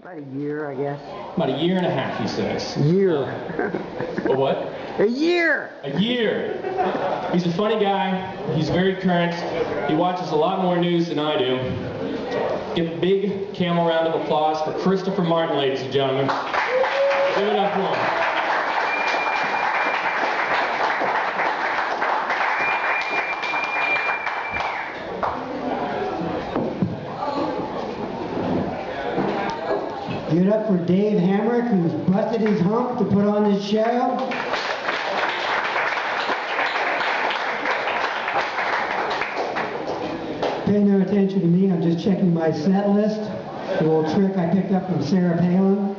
About a year, I guess. About a year and a half, he says. Year. A what? A year! A year. He's a funny guy. He's very current. He watches a lot more news than I do. Give a big Camel round of applause for Christopher Martin, ladies and gentlemen. Give it up for him. Give it up for Dave Hamrick, who's busted his hump to put on this show. Pay no attention to me, I'm just checking my set list. A little trick I picked up from Sarah Palin.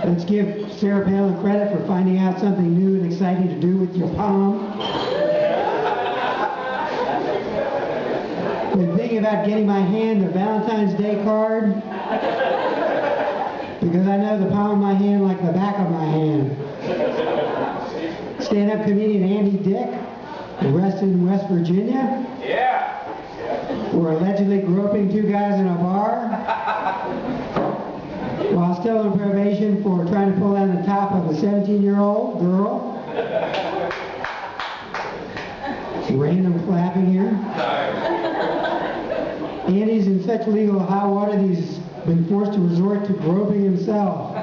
Let's give Sarah Palin credit for finding out something new and exciting to do with your palm. Been thinking about getting my hand a Valentine's Day card, because I know the palm of my hand like the back of my hand. Stand-up comedian Andy Dick, arrested in West Virginia. Yeah. For allegedly groping two guys in a bar while still on probation for trying to pull down the top of a 17-year-old girl. Random clapping here. Andy's in such legal hot water that he's been forced to resort to groping himself.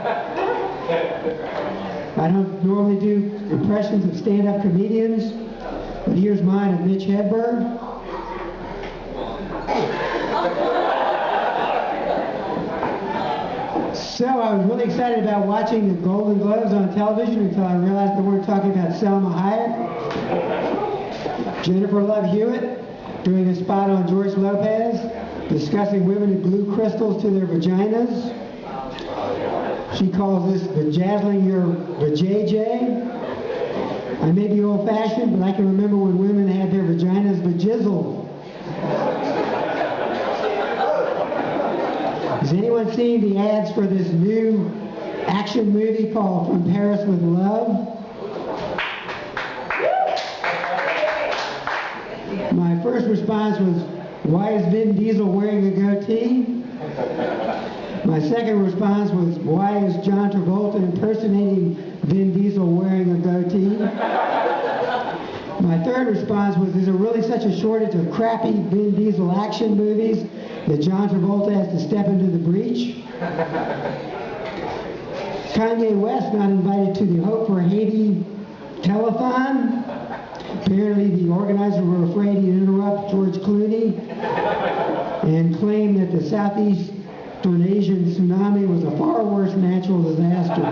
I don't normally do impressions of stand-up comedians, but here's mine of Mitch Hedberg. So I was really excited about watching the Golden Globes on television until I realized they weren't talking about Selma Hayek. Jennifer Love Hewitt doing a spot on George Lopez, discussing women who glue crystals to their vaginas. She calls this bejazzling your vajayjay. I may be old-fashioned, but I can remember when women had their vaginas bejizzled. Has anyone seen the ads for this new action movie called From Paris with Love? My first response was, why is Vin Diesel wearing a goatee? My second response was, why is John Travolta impersonating Vin Diesel wearing a goatee? My third response was, is there really such a shortage of crappy Vin Diesel action movies that John Travolta has to step into the breach? Kanye West not invited to the Hope for Haiti telethon. Apparently the organizers were afraid he'd interrupt George Clooney and claim that the Southeastern Asian tsunami was a far worse natural disaster.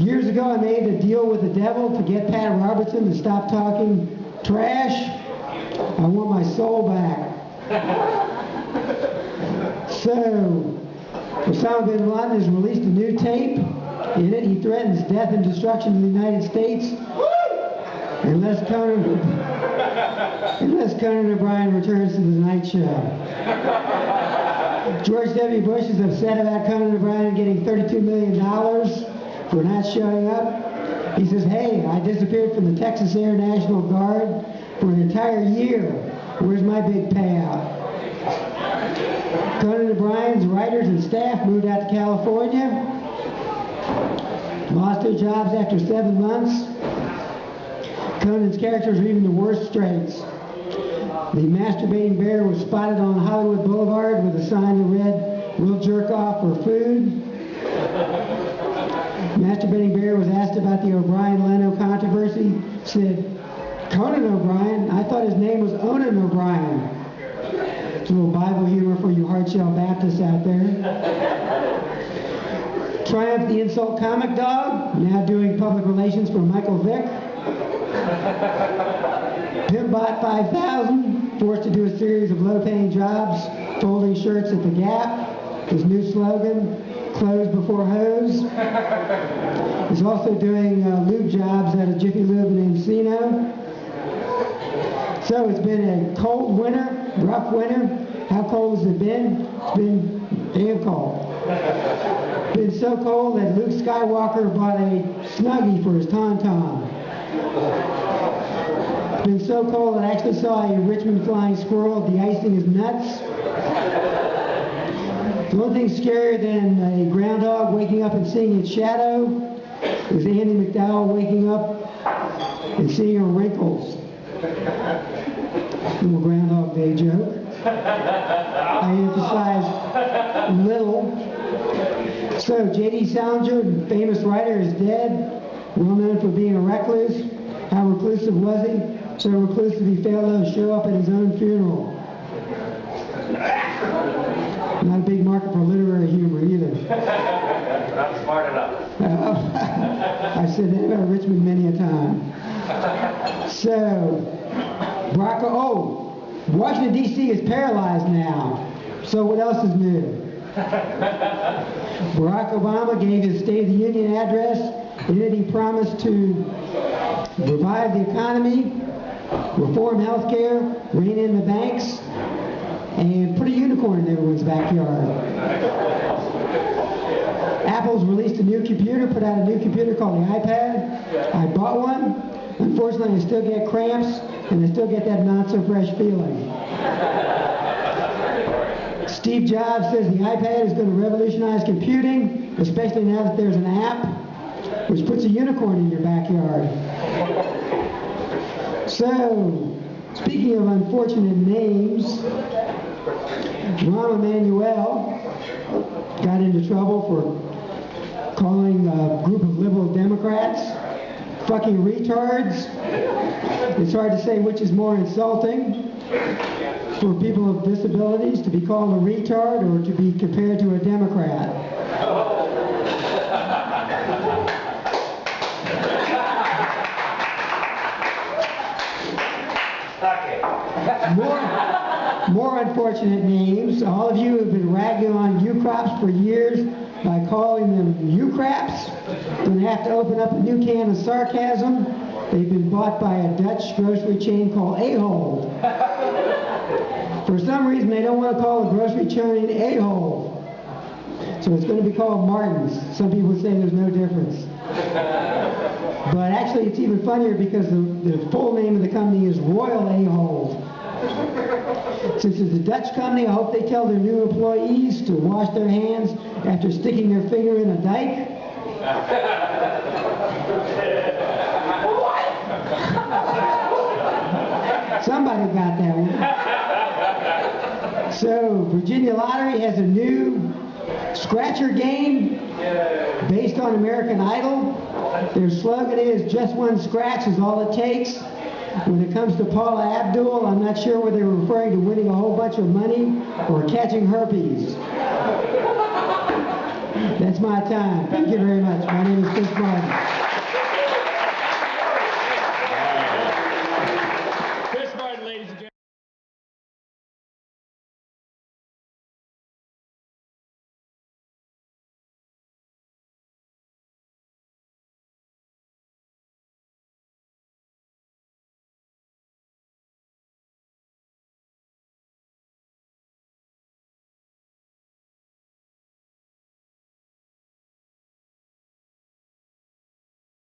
Years ago I made a deal with the devil to get Pat Robertson to stop talking trash. I want my soul back. So, Osama bin Laden has released a new tape. In it, he threatens death and destruction to the United States unless Conan O'Brien returns to the Tonight Show. George W. Bush is upset about Conan O'Brien getting $32 million for not showing up. He says, hey, I disappeared from the Texas Air National Guard for an entire year. Where's my big payout? Conan O'Brien's writers and staff moved out to California, lost their jobs after 7 months. Conan's characters are even the worst straits. The masturbating bear was spotted on Hollywood Boulevard with a sign that read, we'll jerk off for food. Masturbating bear was asked about the O'Brien-Leno controversy, said, Conan O'Brien? I thought his name was Onan O'Brien. It's a little Bible humor for you hard-shell Baptists out there. Triumph the Insult Comic Dog, now doing public relations for Michael Vick. Pimpbot 5000, forced to do a series of low-paying jobs, folding shirts at the Gap. His new slogan, clothes before hose. He's also doing lube jobs at a Jiffy Lube in Encino. So it's been a cold winter, rough winter. How cold has it been? It's been damn cold. It's been so cold that Luke Skywalker bought a Snuggie for his Tauntaun. It's been so cold that I actually saw a Richmond flying squirrel de-icing his nuts. The only thing scarier than a groundhog waking up and seeing its shadow is Andy McDowell waking up and seeing her wrinkles. Little Groundhog Day joke. I emphasize little. So, J.D. Salinger, famous writer, is dead. Well known for being a recluse. How reclusive was he? So reclusive he failed to show up at his own funeral. Not a big market for literary humor either. Not smart enough. I've said that about Richmond many a time. So, Washington, D.C. is paralyzed now. So what else is new? Barack Obama gave his State of the Union address, and then he promised to revive the economy, reform health care, rein in the banks, and put a unicorn in everyone's backyard. Apple's released a new computer, put out a new computer called the iPad. I bought one. Unfortunately, I still get cramps, and I still get that not-so-fresh feeling. Steve Jobs says the iPad is going to revolutionize computing, especially now that there's an app which puts a unicorn in your backyard. So, speaking of unfortunate names, Rahm Emanuel got into trouble for calling a group of liberal Democrats fucking retards. It's hard to say which is more insulting for people with disabilities, to be called a retard or to be compared to a Democrat. More unfortunate names. All of you have been ragging on U-Crops for years by calling them U-Craps. Going to have to open up a new can of sarcasm. They've been bought by a Dutch grocery chain called A-Hole. For some reason, they don't want to call the grocery chain A-Hole. So it's going to be called Martin's. Some people say there's no difference. But actually, it's even funnier because the full name of the company is Royal A-Hole. Since it's a Dutch company, I hope they tell their new employees to wash their hands after sticking their finger in a dike. Somebody got that one. So, Virginia Lottery has a new scratcher game based on American Idol. Their slogan is, just one scratch is all it takes. When it comes to Paula Abdul, I'm not sure whether they're referring to winning a whole bunch of money or catching herpes. That's my time. Thank you very much. My name is Chris Martin.